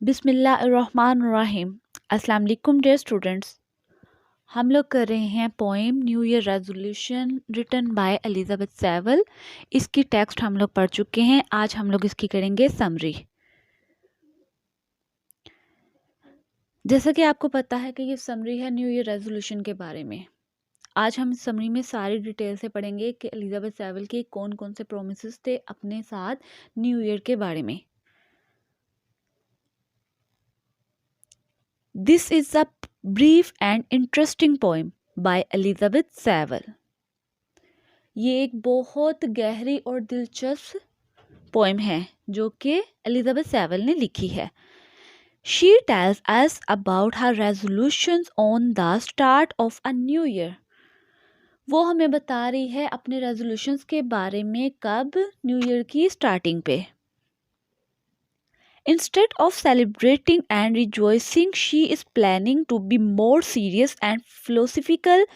बिस्मिल्लाहिर्रहमानिर्रहीम। अस्सलाम वालेकुम डियर स्टूडेंट्स। हम लोग कर रहे हैं poem new year resolution written by Elizabeth Sewell. इसकी टेक्स्ट हम लोग पढ़ चुके हैं। आज हम लोग इसकी करेंगे समरी। जैसा कि आपको पता है कि ये समरी है न्यू ईयर रेजोल्यूशन के बारे में। आज हम समरी में सारी डिटेल से पढ़ेंगे कि एलिजाबेथ सेवल के कौन कौन से प्रोमिसेस थे अपने साथ न्यू ईयर के बारे में। This is a brief and interesting poem by Elizabeth Saville. ये एक बहुत गहरी और दिलचस्प पोएम है जो कि एलिजाबेथ सेवल ने लिखी है। She tells us about her resolutions on the start of a new year. वो हमें बता रही है अपने रेजोल्यूशंस के बारे में कब न्यू ईयर की स्टार्टिंग पे। Instead of celebrating and rejoicing, she is planning to be more serious and philosophical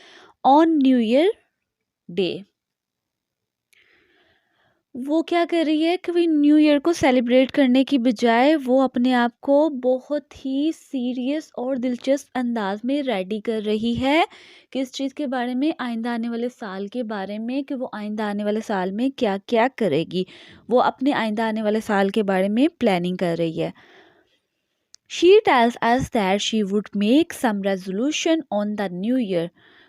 on New Year Day. वो क्या कर रही है कि न्यू ईयर को सेलिब्रेट करने की बजाय वो अपने आप को बहुत ही सीरियस और दिलचस्प अंदाज में रेडी कर रही है किस चीज़ के बारे में, आइंदा आने वाले साल के बारे में, कि वो आइंदा आने वाले साल में क्या क्या करेगी। वो अपने आइंदा आने वाले साल के बारे में प्लानिंग कर रही है। She tells us that she would make some resolution on the new year.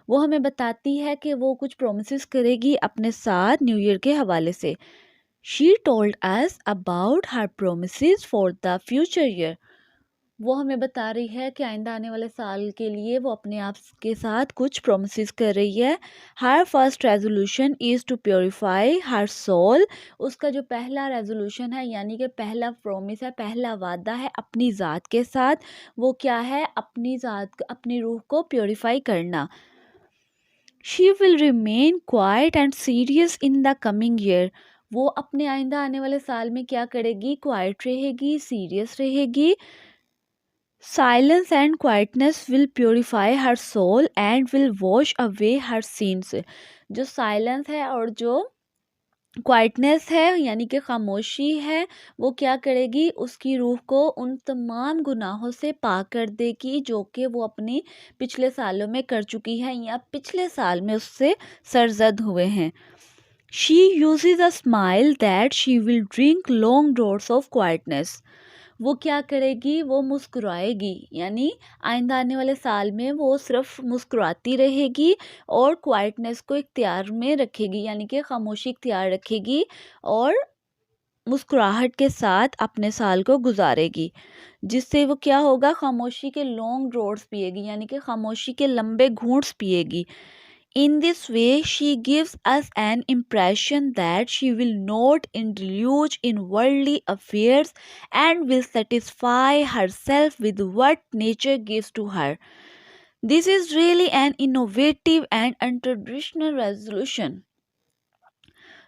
वो हमें बताती है कि वो कुछ प्रोमिसेस करेगी अपने साथ न्यू ईयर के हवाले से। She told us about her promises for the future year. वो हमें बता रही है कि आइंदा आने वाले साल के लिए वो अपने आप के साथ कुछ प्रोमिसेस कर रही है। Her first resolution is to purify her soul. उसका जो पहला रेजोल्यूशन है यानी कि पहला प्रोमिस है, पहला वादा है अपनी ज़ात के साथ, वो क्या है? अपनी ज़ात, अपनी रूह को प्योरीफाई करना। She will remain quiet and serious in the coming year. वो अपने आइंदा आने वाले साल में क्या करेगी? क्वाइट रहेगी, सीरियस रहेगी। Silence and quietness will purify her soul and will wash away her sins. जो साइलेंस है और जो क्वाइटनेस है यानी कि खामोशी है, वो क्या करेगी? उसकी रूह को उन तमाम गुनाहों से पाक कर देगी जो कि वो अपने पिछले सालों में कर चुकी है या पिछले साल में उससे सरजद हुए हैं। She uses a smile that she will drink long draughts of quietness. वो क्या करेगी? वो मुस्कुराएगी, यानी आइंदा आने वाले साल में वो सिर्फ मुस्कुराती रहेगी और क्वाइटनेस को इख्तियार में रखेगी, यानी कि खामोशी इख्तियार रखेगी और मुस्कुराहट के साथ अपने साल को गुजारेगी। जिससे वो क्या होगा? खामोशी के लॉन्ग ड्रॉट्स पिएगी, यानी कि खामोशी के लंबे घूंट्स पिएगी। In this way, she gives us an impression that she will not indulge in worldly affairs and will satisfy herself with what nature gives to her. This is really an innovative and untraditional resolution.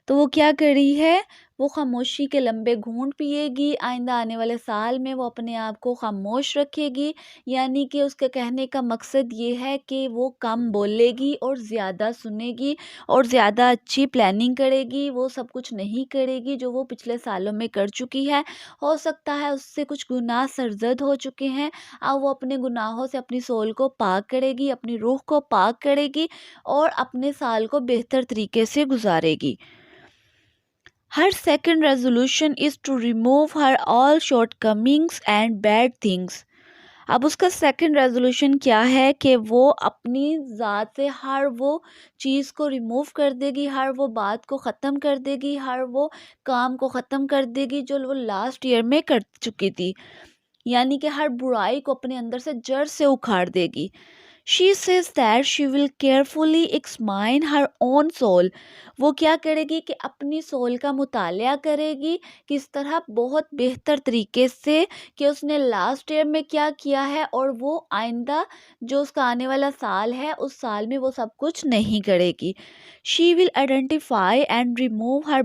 तो वो क्या कर रही है? वो खामोशी के लंबे घूंट पिएगी। आइंदा आने वाले साल में वो अपने आप को खामोश रखेगी, यानी कि उसके कहने का मकसद ये है कि वो कम बोलेगी और ज़्यादा सुनेगी और ज़्यादा अच्छी प्लानिंग करेगी। वो सब कुछ नहीं करेगी जो वो पिछले सालों में कर चुकी है। हो सकता है उससे कुछ गुनाह सरजद हो चुके हैं, अब वो अपने गुनाहों से अपनी सोल को पाक करेगी, अपनी रूह को पाक करेगी और अपने साल को बेहतर तरीके से गुजारेगी। Her second resolution is to remove her all shortcomings and bad things. अब उसका सेकंड रेजोल्यूशन क्या है कि वो अपनी ज़ात से हर वो चीज़ को रिमूव कर देगी, हर वो बात को ख़त्म कर देगी, हर वो काम को ख़त्म कर देगी जो वो लास्ट ईयर में कर चुकी थी, यानी कि हर बुराई को अपने अंदर से जड़ से उखाड़ देगी। She says that she will carefully examine her own soul. वो क्या करेगी कि अपनी सोल का मुतालिया करेगी, किस तरह बहुत बेहतर तरीके से कि उसने लास्ट ईयर में क्या किया है और वो आइंदा जो उसका आने वाला साल है उस साल में वो सब कुछ नहीं करेगी। She will identify and remove her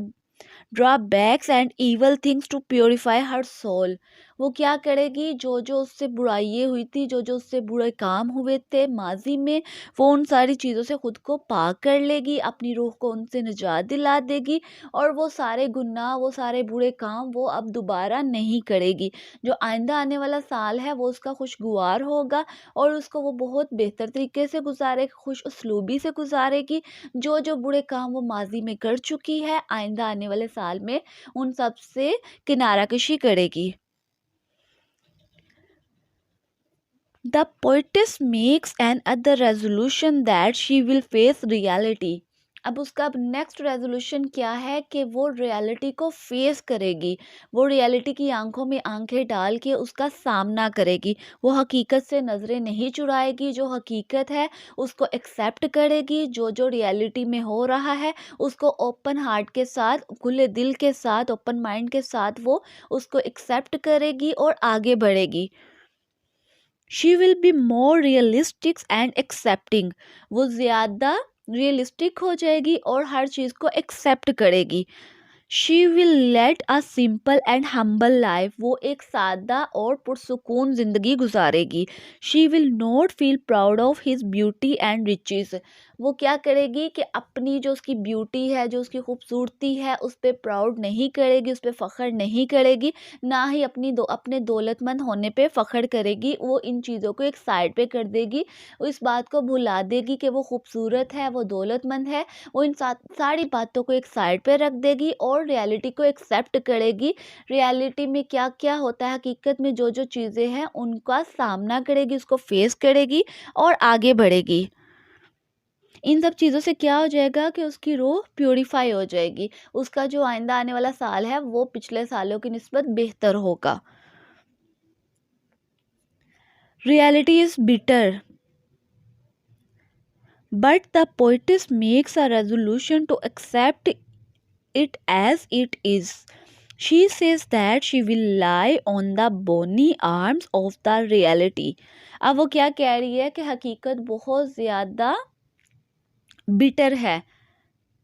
drawbacks and evil things to purify her soul. वो क्या करेगी, जो जो उससे बुराइयाँ हुई थी, जो जो उससे बुरे काम हुए थे माजी में, वो उन सारी चीज़ों से खुद को पाक कर लेगी, अपनी रूह को उनसे निजात दिला देगी, और वो सारे गुनाह, वो सारे बुरे काम वो अब दोबारा नहीं करेगी। जो आइंदा आने वाला साल है वो उसका खुशगवार होगा, और उसको वो बहुत बेहतर तरीके से गुजारे, खुश उसलूबी से गुजारेगी। जो जो बुरे काम वो माजी में कर चुकी है, आइंदा आने वाले साल में उन सब से किनारा कशी करेगी। The poetess makes another resolution that she will face reality. अब उसका नेक्स्ट रेजोल्यूशन क्या है कि वो रियलिटी को फेस करेगी, वो रियलिटी की आंखों में आंखें डाल के उसका सामना करेगी। वो हकीकत से नज़रें नहीं चुराएगी, जो हकीकत है उसको एक्सेप्ट करेगी। जो जो रियलिटी में हो रहा है उसको ओपन हार्ट के साथ, खुले दिल के साथ, ओपन माइंड के साथ वो उसको एक्सेप्ट करेगी और आगे बढ़ेगी। She will be more realistic and accepting. वो ज़्यादा रियलिस्टिक हो जाएगी और हर चीज़ को एक्सेप्ट करेगी। She will let a simple and humble life. वो एक सादा और पुरसुकून ज़िंदगी गुजारेगी। She will not feel proud of his beauty and riches. वो क्या करेगी कि अपनी जो उसकी ब्यूटी है, जो उसकी खूबसूरती है, उस पर प्राउड नहीं करेगी, उस पर फ़ख्र नहीं करेगी, ना ही अपने दौलतमंद होने पे फ़ख्र करेगी। वो इन चीज़ों को एक साइड पे कर देगी, वो इस बात को भुला देगी कि वो खूबसूरत है, वो दौलतमंद है। वो इन सारी बातों को एक साइड पे रख देगी और रियलिटी को एक्सेप्ट करेगी। रियलिटी में क्या क्या होता है, हकीकत में जो जो चीज़ें हैं उनका सामना करेगी, उसको फेस करेगी और आगे बढ़ेगी। इन सब चीज़ों से क्या हो जाएगा कि उसकी रूह प्योरीफाई हो जाएगी। उसका जो आइंदा आने वाला साल है वो पिछले सालों की निस्बत बेहतर होगा। Reality is bitter, but the poetess makes a resolution to accept it as it is. She says that she will lie on the bony arms of the reality. अब वो क्या कह रही है कि हकीकत बहुत ज़्यादा बिटर है,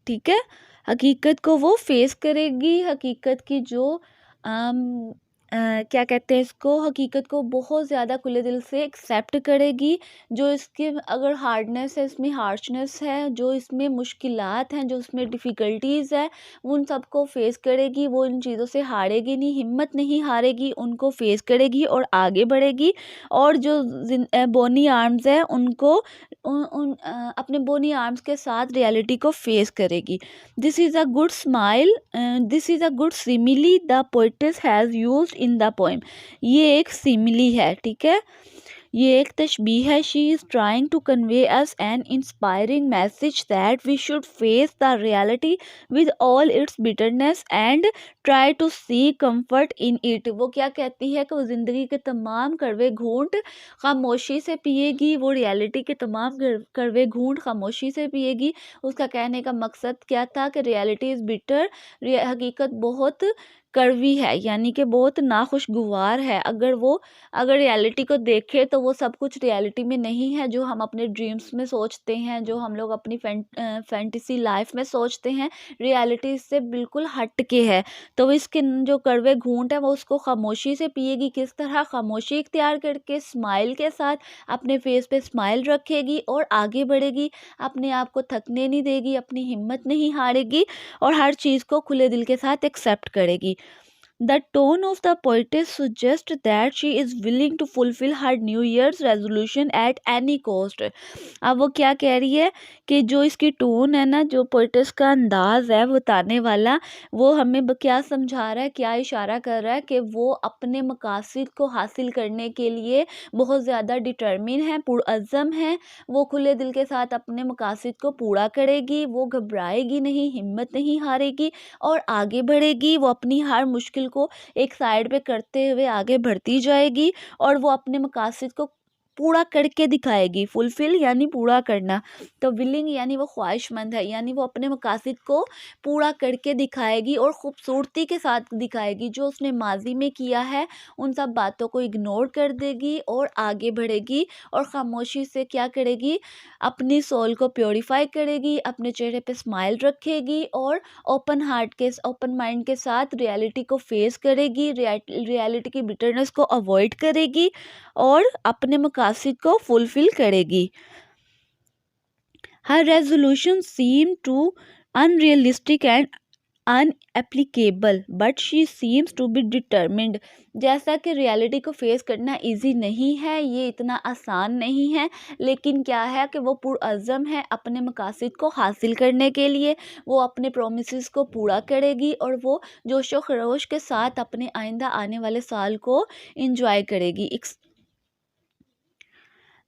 ठीक है। हकीकत को वो फेस करेगी, हकीकत की जो क्या कहते हैं इसको, हकीकत को बहुत ज़्यादा खुले दिल से एक्सेप्ट करेगी। जो इसके अगर हार्डनेस है, इसमें हार्शनेस है, जो इसमें मुश्किलात हैं, जो इसमें डिफ़िकल्टीज़ है, उन सबको फेस करेगी। वो इन चीज़ों से हारेगी नहीं, हिम्मत नहीं हारेगी, उनको फेस करेगी और आगे बढ़ेगी। और जो बोनी आर्म्स है उनको अपने बोनी आर्म्स के साथ रियलिटी को फेस करेगी। This is a good smile, this is a good simile the poets has used in the poem. ये एक सिमिली है, ठीक है, ये एक तशबीह है। She is trying to convey us an inspiring message that we should face the reality with all its bitterness and try to see comfort in it. वो क्या कहती है कि वो ज़िंदगी के तमाम कड़वे घूंट खामोशी से पिएगी, वो रियलिटी के तमाम कड़वे घूंट खामोशी से पिएगी। उसका कहने का मकसद क्या था कि रियलिटी इज़ बिटर, हकीकत बहुत कड़वी है, यानी कि बहुत नाखुशगवार है। अगर रियलिटी को देखें तो वो सब कुछ रियलिटी में नहीं है जो हम अपने ड्रीम्स में सोचते हैं, जो हम लोग अपनी फैंटेसी लाइफ में सोचते हैं। रियलिटी इससे बिल्कुल हट के है। तो वो इसके जो कड़वे घूंट है वो उसको खामोशी से पिएगी। किस तरह? खामोशी इख्तियार करके, स्माइल के साथ, अपने फेस पे स्माइल रखेगी और आगे बढ़ेगी। अपने आप को थकने नहीं देगी, अपनी हिम्मत नहीं हारेगी और हर चीज़ को खुले दिल के साथ एक्सेप्ट करेगी। The tone of the poetess suggests that she is willing to fulfill her New Year's resolution at any cost. अब वो क्या कह रही है कि जो इसकी टोन है ना, जो पोइटस का अंदाज है बताने वाला, वो हमें क्या समझा रहा है, क्या इशारा कर रहा है कि वो अपने मकासद को हासिल करने के लिए बहुत ज़्यादा डिटर्मिन है, पुरअज़्म है। वो खुले दिल के साथ अपने मकासद को पूरा करेगी, वो घबराएगी नहीं, हिम्मत नहीं हारेगी और आगे बढ़ेगी। वो अपनी हर मुश्किल को एक साइड पे करते हुए आगे बढ़ती जाएगी और वो अपने मकासद को पूरा करके दिखाएगी। फुलफिल यानी पूरा करना, तो विलिंग यानी वो ख्वाहिशमंद है, यानी वो अपने मकासद को पूरा करके दिखाएगी और खूबसूरती के साथ दिखाएगी। जो उसने माजी में किया है उन सब बातों को इग्नोर कर देगी और आगे बढ़ेगी और खामोशी से क्या करेगी, अपनी सोल को प्योरीफाई करेगी, अपने चेहरे पे स्माइल रखेगी और ओपन माइंड के साथ रियलिटी को फेस करेगी, रियलिटी की बिटरनेस को अवॉइड करेगी और अपने मकासद को फुलफिल करेगी। Her resolution seem to unrealistic and unapplicable but she seems to be determined. जैसा कि रियलिटी को फेस करना इजी नहीं है, ये इतना आसान नहीं है, लेकिन क्या है कि वो पुरअज़म है अपने मकासद को हासिल करने के लिए। वो अपने प्रोमिसेस को पूरा करेगी और वो जोश व खरोश के साथ अपने आइंदा आने वाले साल को इंजॉय करेगी।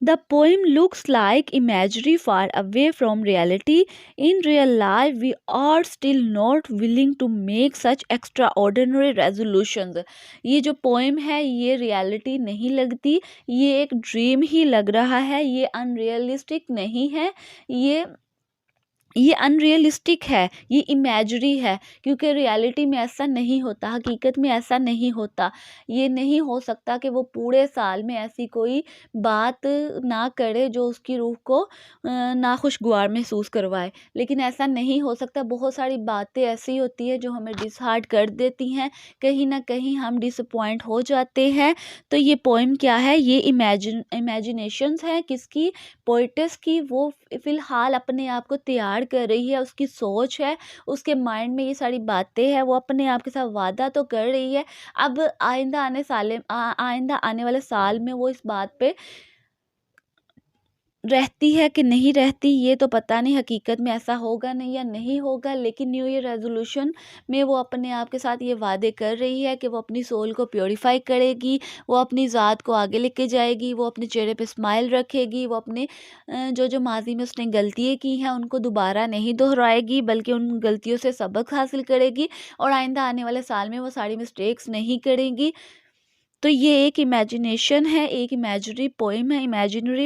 The poem looks like imagery far away from reality. In real life, we are still not willing to make such extraordinary resolutions. ये जो पोएम है ये रियलिटी नहीं लगती, ये एक ड्रीम ही लग रहा है, ये अनरियलिस्टिक नहीं है, ये अनरियलिस्टिक है, ये इमेजरी है, क्योंकि रियलिटी में ऐसा नहीं होता, हकीकत में ऐसा नहीं होता। ये नहीं हो सकता कि वो पूरे साल में ऐसी कोई बात ना करे जो उसकी रूह को नाखुशगवार महसूस करवाए, लेकिन ऐसा नहीं हो सकता। बहुत सारी बातें ऐसी होती है जो हमें डिसहार्ट कर देती हैं, कहीं ना कहीं हम डिसअपॉइंट हो जाते हैं। तो ये पोएम क्या है, ये इमेजिनेशंस है किसकी, पोइटेस की। वो फ़िलहाल अपने आप को तैयार कर रही है, उसकी सोच है, उसके माइंड में ये सारी बातें हैं, वो अपने आप के साथ वादा तो कर रही है। अब आइंदा आने वाले साल में वो इस बात पे रहती है कि नहीं रहती ये तो पता नहीं, हकीकत में ऐसा होगा नहीं या नहीं होगा, लेकिन न्यू ईयर रेजोल्यूशन में वो अपने आप के साथ ये वादे कर रही है कि वो अपनी सोल को प्योरीफाई करेगी, वो अपनी ज़ात को आगे लेके जाएगी, वो अपने चेहरे पे स्माइल रखेगी, वो अपने जो माजी में उसने गलतियाँ की हैं उनको दोबारा नहीं दोहराएगी, बल्कि उन गलतियों से सबक हासिल करेगी और आइंदा आने वाले साल में वो सारी मिस्टेक्स नहीं करेंगी। तो ये एक इमेजिनेशन है, एक इमेजिनरी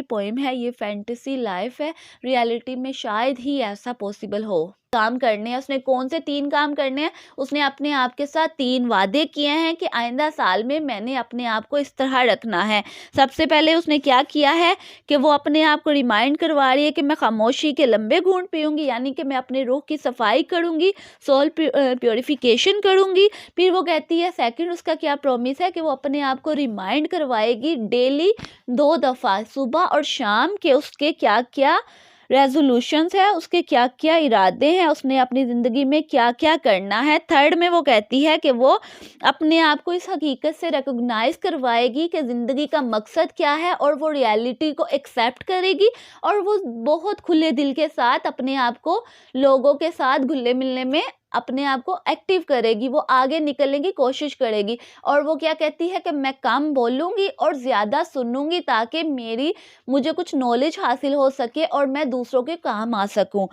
पोएम है, ये फैंटेसी लाइफ है। रियलिटी में शायद ही ऐसा पॉसिबल हो। काम करने हैं उसने, कौन से 3 काम करने हैं, उसने अपने आप के साथ 3 वादे किए हैं कि आइंदा साल में मैंने अपने आप को इस तरह रखना है। सबसे पहले उसने क्या किया है कि वो अपने आप को रिमाइंड करवा रही है कि मैं खामोशी के लंबे घूंट पीऊँगी, यानी कि मैं अपने रूह की सफाई करूँगी, सोल प्योरीफिकेशन करूँगी। फिर वो कहती है सेकंड उसका क्या प्रॉमिस है कि वो अपने आप को रिमाइंड करवाएगी डेली 2 दफ़ा सुबह और शाम के उसके क्या-क्या रेजोल्यूशंस है, उसके क्या क्या इरादे हैं, उसने अपनी ज़िंदगी में क्या क्या करना है। थर्ड में वो कहती है कि वो अपने आप को इस हकीकत से रिकॉग्नाइज करवाएगी कि ज़िंदगी का मकसद क्या है और वो रियलिटी को एक्सेप्ट करेगी और वो बहुत खुले दिल के साथ अपने आप को लोगों के साथ घुलने मिलने में अपने आप को एक्टिव करेगी, वो आगे निकलने की कोशिश करेगी। और वो क्या कहती है कि मैं कम बोलूँगी और ज़्यादा सुनूँगी ताकि मुझे कुछ नॉलेज हासिल हो सके और मैं दूसरों के काम आ सकूँ।